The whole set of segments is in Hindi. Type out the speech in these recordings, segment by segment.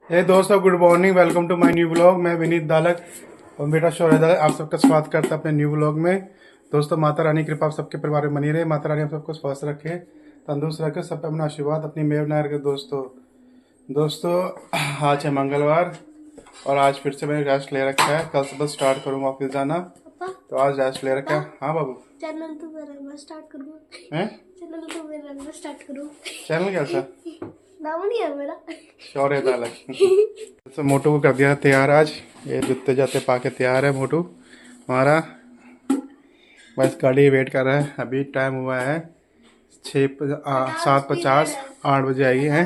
हे दोस्तों, good morning. Welcome to my new blog. मैं विनीत दालक और बेटा शौर्य दालक आप सबका स्वागत करता है अपने न्यू ब्लॉग में। दोस्तों, माता रानी की कृपा आप सबके परिवार में बनी रहे। माता रानी आप सबको स्वस्थ रखे, तंदुरुस्त रखे, सब पे अपना आशीर्वाद अपनी मेहर बनाए रखे। दोस्तों आज है मंगलवार और आज फिर से मैंने रेस्ट ले रखा है। कल से बस स्टार्ट करूँगा ऑफिस जाना, तो आज रेस्ट ले रखा है। हाँ बाबू, चैनल तो मेरा स्टार्ट करूँ हैं? चैनल तो मेरा स्टार्ट करूँ। चैनल कैसा? नाम नहीं है मेरा शौर्य दालक। तो मोटू को कर दिया तैयार आज। ये जूते जाते पाके तैयार है मोटू हमारा। बस गाड़ी वेट कर रहा है। अभी टाइम हुआ है 7:50, 8 बजे आएगी है।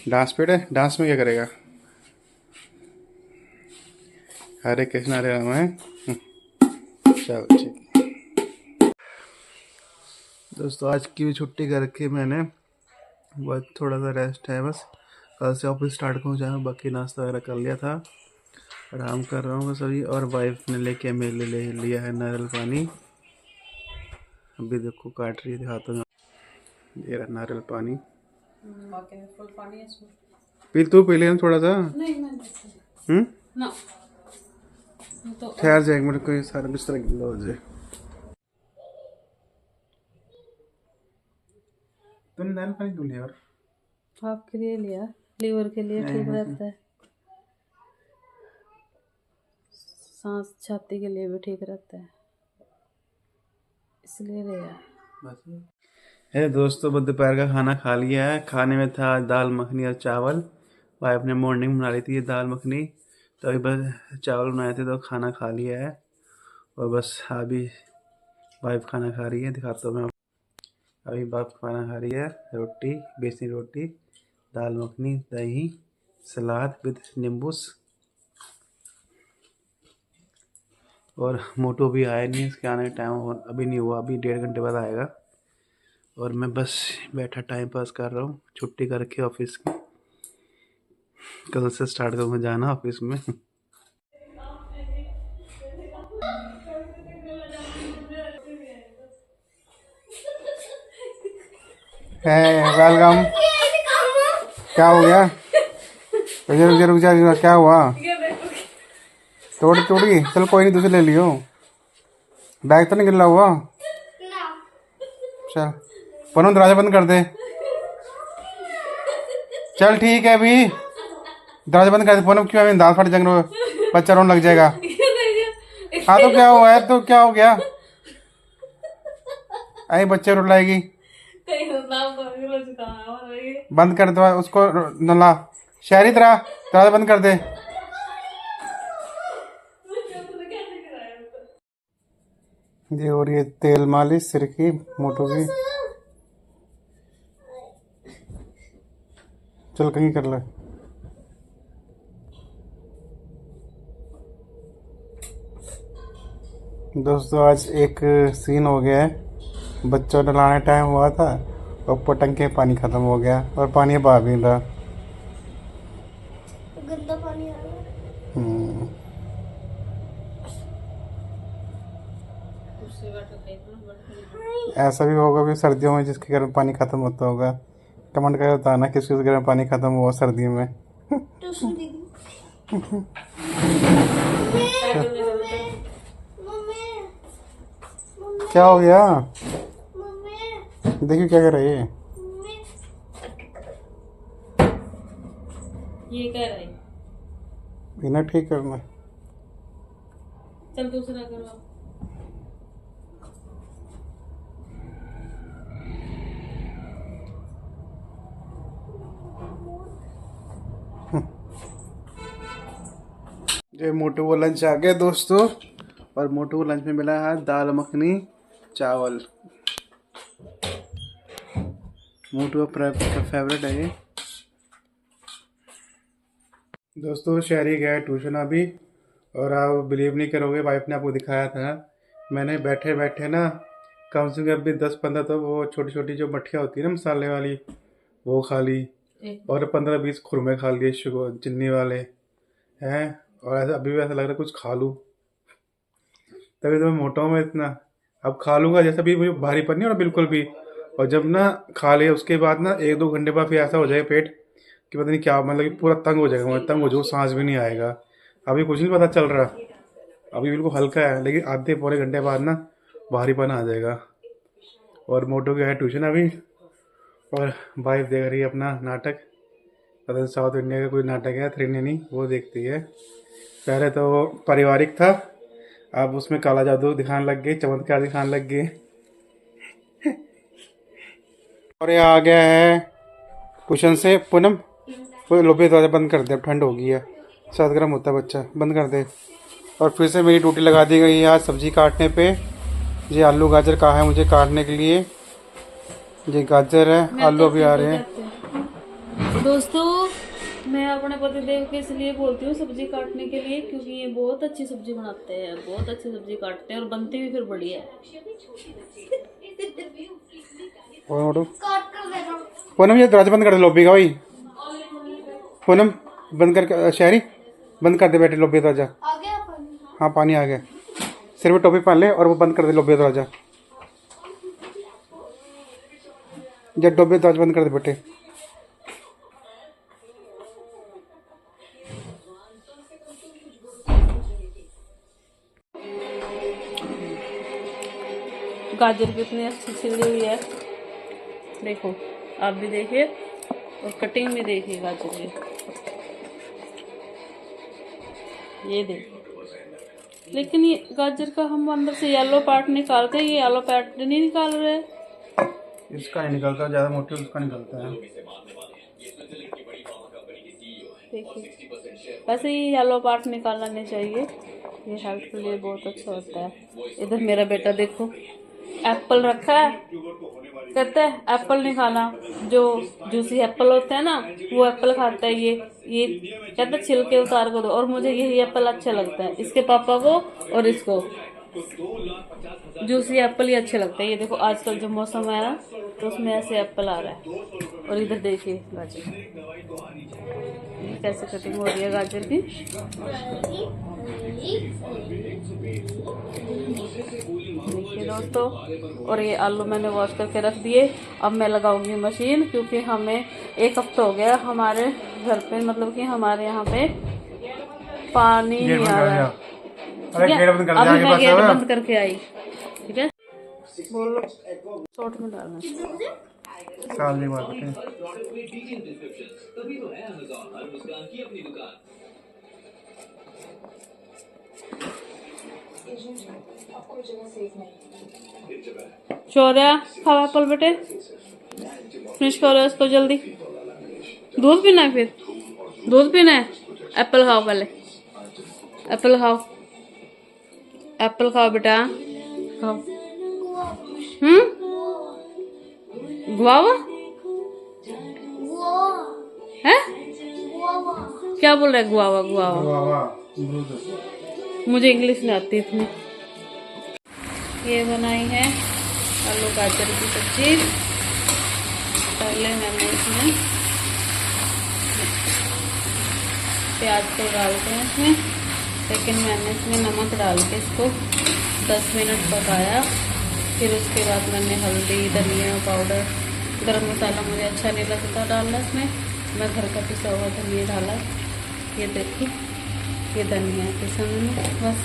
डांस पीरियड है। डांस में क्या करेगा? हरे कृष्ण हरे राम है। चलो ठीक। दोस्तों आज की भी छुट्टी कर रखी मैंने, बस थोड़ा सा रेस्ट है। बस कल से ऑफिस स्टार्ट हो जाए। बाकी नाश्ता वगैरह कर लिया था, आराम कर रहा हूँ बस अभी। और वाइफ ने लेके मेरे ले लिया है नारियल पानी। अभी देखो काट रही है, दिखाता हूँ। ये रहा नारियल पानी। फुल पानी है इसमें। पी तू पी लेना थोड़ा सा। नहीं ना तो ठहर जाए एक मिनट, कोई सारा बिस्तर गिल्ला हो जाए। तुमने नारियल पानी क्यों लिया? और आपके लिए लिया, लीवर के लिए ठीक रहता है, सांस छाती के लिए भी ठीक रहता है, इसलिए लिया। है दोस्तों, दोपहर का खाना खा लिया है। खाने में था दाल मखनी और चावल। वाइफ ने मॉर्निंग बना ली थी ये दाल मखनी, तो अभी बस चावल बनाए थे तो खाना खा लिया है। और बस अभी वाइफ खाना खा रही है, दिखाता हूँ मैं। अभी वाइफ खाना खा रही है, रोटी, बेसनी रोटी, दाल मखनी, दही, सलाद विद नींबू। और मोटू भी आया नहीं, इसके आने का टाइम अभी नहीं हुआ, अभी 1.5 घंटे बाद आएगा। और मैं बस बैठा टाइम पास कर रहा हूँ। छुट्टी कर रखी ऑफिस की, कल से स्टार्ट करूँगा जाना ऑफिस में। वेलकम। क्या हो गया? रुक जा, क्या हुआ? तोड़ी? चल कोई नहीं, दूसरे ले लियो। बैग तो नहीं गिल्ला हुआ? चल पनो, दरवाजा बंद कर दे। चल ठीक है, अभी दरवाजा बंद कर दे। पनो क्यों दांत फट जंग रहे, बच्चा रोने लग जाएगा। हाँ तो क्या हुआ है? तो क्या हो गया? आई बच्चे रुलाएगी। बंद कर दो उसको, नला शहरी तरह दरवाजा बंद कर दे। ये और ये तेल मालिश सिर की, मोटू की। चल कहीं कर ले। दोस्तों आज एक सीन हो गया है। बच्चों ने लाने टाइम हुआ था और पटंग में पानी खत्म हो गया और पानी बहा भी रहा। गंदा पानी आ रहा है। ऐसा भी होगा कि सर्दियों में जिसके घर में पानी खत्म होता होगा, कमेंट करके बताना किसके घर में पानी खत्म हुआ सर्दियों में। क्या हो गया? देखिए क्या कर रही है ये कह रही इन्हें ठीक करना। चल दूसरा करो। ये मोटू को लंच आ गया दोस्तों, और मोटू को लंच में मिला है दाल मखनी चावल। मोटू का फेवरेट है ये। दोस्तों शहरी गया है ट्यूशन अभी, और आप बिलीव नहीं करोगे, वाइफ ने आपको दिखाया था मैंने बैठे बैठे ना कम से कम अभी 10-15 तो वो छोटी छोटी जो मट्ठियाँ होती है ना मसाले वाली, वो खा ली। और 15-20 खुरमे खा लिए चीनी वाले हैं। और ऐसा अभी भी ऐसा लग रहा है कुछ खा लूँ, तभी तो मैं मोटा हूँ मैं इतना। अब खा लूँगा जैसा भी, मुझे भारीपन नहीं हो रहा बिल्कुल भी। और जब ना खा लिया उसके बाद ना 1-2 घंटे बाद फिर ऐसा हो जाएगा पेट कि पता नहीं क्या, मतलब कि पूरा तंग हो जाएगा, मैं तंग हो जाऊँ, सांस भी नहीं आएगा। अभी कुछ नहीं पता चल रहा, अभी बिल्कुल हल्का है, लेकिन आधे पौने घंटे बाद ना भारीपन आ जाएगा। और मोटो की है ट्यूशन अभी, और वाइफ देख रही है अपना नाटक, पता नहीं साउथ इंडिया का कोई नाटक है त्रिनेनी, वो देखती है। पहले तो पारिवारिक था, अब उसमें काला जादू दिखाने लग गए, चमत्कार दिखाने लग गए। और ये आ गया है ट्यूशन से पूनम, वो लोबे दरवाजा बंद कर दे, अब ठंड हो गई है, साथ गर्म होता है बच्चा, बंद कर दे। और फिर से मेरी ड्यूटी लगा दी गई है आज सब्जी काटने पे। ये आलू गाजर कहा है मुझे काटने के लिए, ये गाजर है, आलू अभी आ रहे हैं। दोस्तों मैं अपने पतिदेव के इसलिए बोलती हूँ सब्जी काटने के लिए, क्योंकि ये बहुत अच्छी सब्जी बनाते हैं, बहुत अच्छी सब्जी काटते हैं और बनती भी फिर बढ़िया है। काट कर देना। पूनम ये दरवाजा बंद कर दे लोबी का, भाई पूनम बंद कर, शहरी बंद कर दे बेटे लोबी दरवाजा। आ गया पानी? हाँ पानी आ गया, सिर में टोपी पहन ले और वो बंद कर दे लोबी दरवाजा, जब डोबे दरवाजा बंद कर दे बेटे। गाजर कितनी अच्छी छिली हुई है, देखो आप भी देखिए, और कटिंग भी देखिए गाजर की, ये देखिए। लेकिन ये गाजर का हम अंदर से येलो पार्ट निकालते हैं, ये येलो पार्ट नहीं निकाल रहे। इसका नहीं निकलता, ज़्यादा मोटी उसका निकलता है। देखिए वैसे ये येलो पार्ट निकालना नहीं चाहिए, ये हेल्थ के लिए बहुत अच्छा होता है। इधर मेरा बेटा देखो एप्पल रखा है, कहता है एप्पल नहीं खाना, जो जूसी एप्पल होते हैं ना वो एप्पल खाता है, ये कहता है छिलके उतार को दो, और मुझे यही एप्पल अच्छे लगता है, इसके पापा को और इसको जूसी एप्पल ही अच्छे लगते हैं। ये देखो आजकल जो मौसम है ना तो उसमें ऐसे एप्पल आ रहा है। और इधर देखिए गाजर, ये कैसे कटिंग हो रही है गाजर की। देखिए दोस्तों, और ये आलू मैंने वॉश करके रख दिए, अब मैं लगाऊंगी मशीन, क्योंकि हमें 1 हफ्ता हो गया हमारे घर पे, मतलब कि हमारे यहाँ पे पानी नहीं आ रहा है। अभी मैं गेट बंद करके आई, ठीक है बोलो, शॉर्ट में डालना शौर्या, खाओ एप्पल बेटे, फिनिश करो इसको जल्दी। दूध पीना है, फिर दूध पीना है, एप्पल खाओ पहले, एप्पल खाओ, एप्पल खाओ बेटा, खाओ। गुआवा है, क्या बोल रहा है गुआवा? गुआवा मुझे इंग्लिश नहीं आती इतनी। ये बनाई है आलू गाजर की सब्जी। पहले मैंने इसमें प्याज को डालते हैं इसमें, लेकिन मैंने इसमें नमक डाल के इसको 10 मिनट पकाया। फिर उसके बाद मैंने हल्दी, धनिया पाउडर, गरम मसाला मुझे अच्छा नहीं लगता डालना इसमें, मैं घर का पिसा हुआ धनिया डाला। ये देखिए ये धनिया पिसा मैंने, बस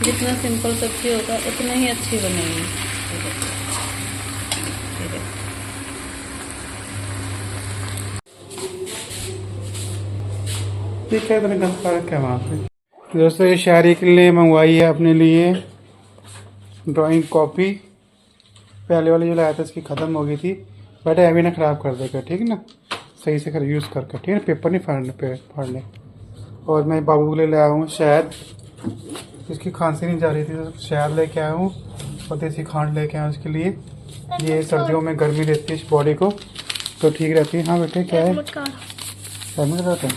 जितना सिंपल सब्जी होगा उतना ही अच्छी बनेगी। ठीक है, मैंने फर्क है वहाँ पे। दोस्तों ये शायरी के लिए मंगवाई है अपने लिए ड्राइंग कॉपी, पहले वाली जो लाया था इसकी ख़त्म हो गई थी, बेटा अभी ना ख़राब कर देगा, ठीक है ना, सही से यूज़ करके, ठीक है, पेपर नहीं फाड़ने। और मैं बाबू के लिए लाया हूँ शहद, इसकी खांसी नहीं जा रही थी तो शहद लेके आया हूँ, और देसी खांड लेके आया हूँ उसके लिए। ये सर्दियों में गर्मी देती है इस बॉडी को, तो ठीक रहती है। हाँ बेटे क्या है, एडमिट रहता है।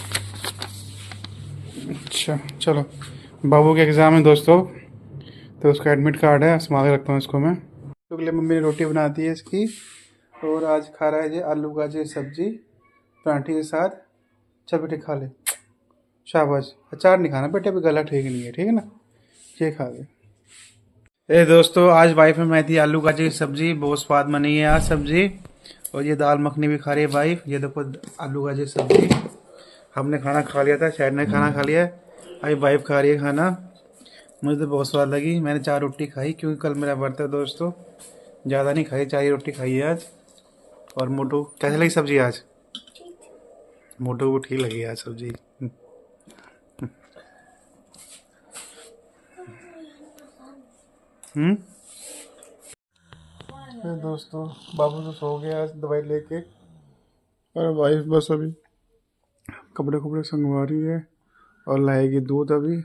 अच्छा चलो, बाबू के एग्ज़ाम है दोस्तों, तो उसका एडमिट कार्ड है, संभाल के रखता हूँ इसको मैं। तो के लिए मम्मी ने रोटी बना दी है इसकी, और आज खा रहा है ये आलू गाजर सब्जी पराठे के साथ। चल बेटे खा ले, शाबाश। अचार नहीं खाना बेटे, अभी गला ठीक नहीं है, ठीक है ना, ये खा ले। दोस्तों आज वाइफ में मैं थी आलू गाजर की सब्जी, बहुत स्वाद बनी है आज सब्जी। और ये दाल मखनी भी खा रही है वाइफ। ये देखो आलू गाजर सब्जी। हमने खाना खा लिया था, शहर ने खाना खा लिया है, अभी वाइफ खा रही है खाना। मुझे तो बहुत स्वाद लगी। मैंने 4 रोटी खाई क्योंकि कल मेरा बर्थडे दोस्तों। ज़्यादा नहीं खाई, 4 ही रोटी खाई है आज। और मोटू कैसे लगी सब्जी आज? मोटू को ठीक लगी आज सब्जी। फिर दोस्तों बाबू तो सो गया आज दवाई लेके, और वाइफ बस अभी कपड़े संगवा रही है और लाएगी दूध। अभी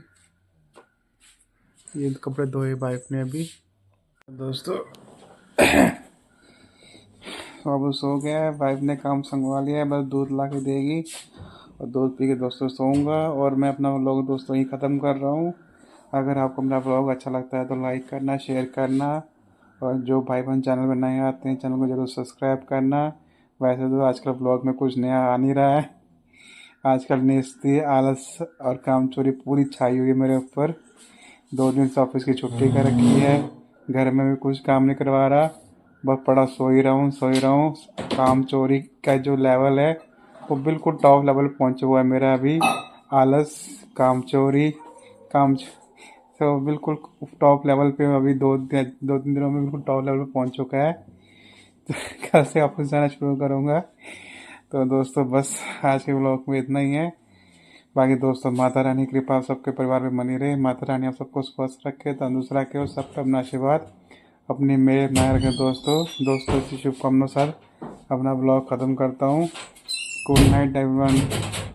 ये कपड़े धोए वाइफ ने अभी। दोस्तों बाबू सो गया है, वाइफ ने काम संगवा लिया है, बस दूध ला के देगी और दूध पी के दोस्तों सोऊंगा। और मैं अपना व्लॉग दोस्तों यहीं ख़त्म कर रहा हूँ। अगर आपको मेरा व्लॉग अच्छा लगता है तो लाइक करना, शेयर करना, और जो भाई बहन चैनल पर नए आते हैं चैनल को जरूर सब्सक्राइब करना। वैसे तो आजकल ब्लॉग में कुछ नया आ नहीं रहा है। आजकल नेस्ती, आलस और कामचोरी पूरी छाई हुई है मेरे ऊपर। 2 दिन से ऑफिस की छुट्टी कर रखी है, घर में भी कुछ काम नहीं करवा रहा, बस पड़ा सो ही रहा हूँ। कामचोरी का जो लेवल है वो बिल्कुल टॉप लेवल पहुँचा हुआ है मेरा अभी। आलस, कामचोरी, तो बिल्कुल टॉप लेवल पे अभी 2-3 दिनों में बिल्कुल टॉप लेवल पे पहुंच चुका है। तो कल से ऑफिस जाना शुरू करूंगा। तो दोस्तों बस आज के व्लॉग में इतना ही है। बाकी दोस्तों माता रानी की कृपा सबके परिवार में बनी रहे। माता रानी आप सबको स्वस्थ रखे, तंदुरुस्त रखे और सब पर अपना आशीर्वाद अपनी मेरे बनाए रखें। दोस्तों की शुभकामनाओं सर अपना ब्लॉग ख़त्म करता हूँ। Good night everyone.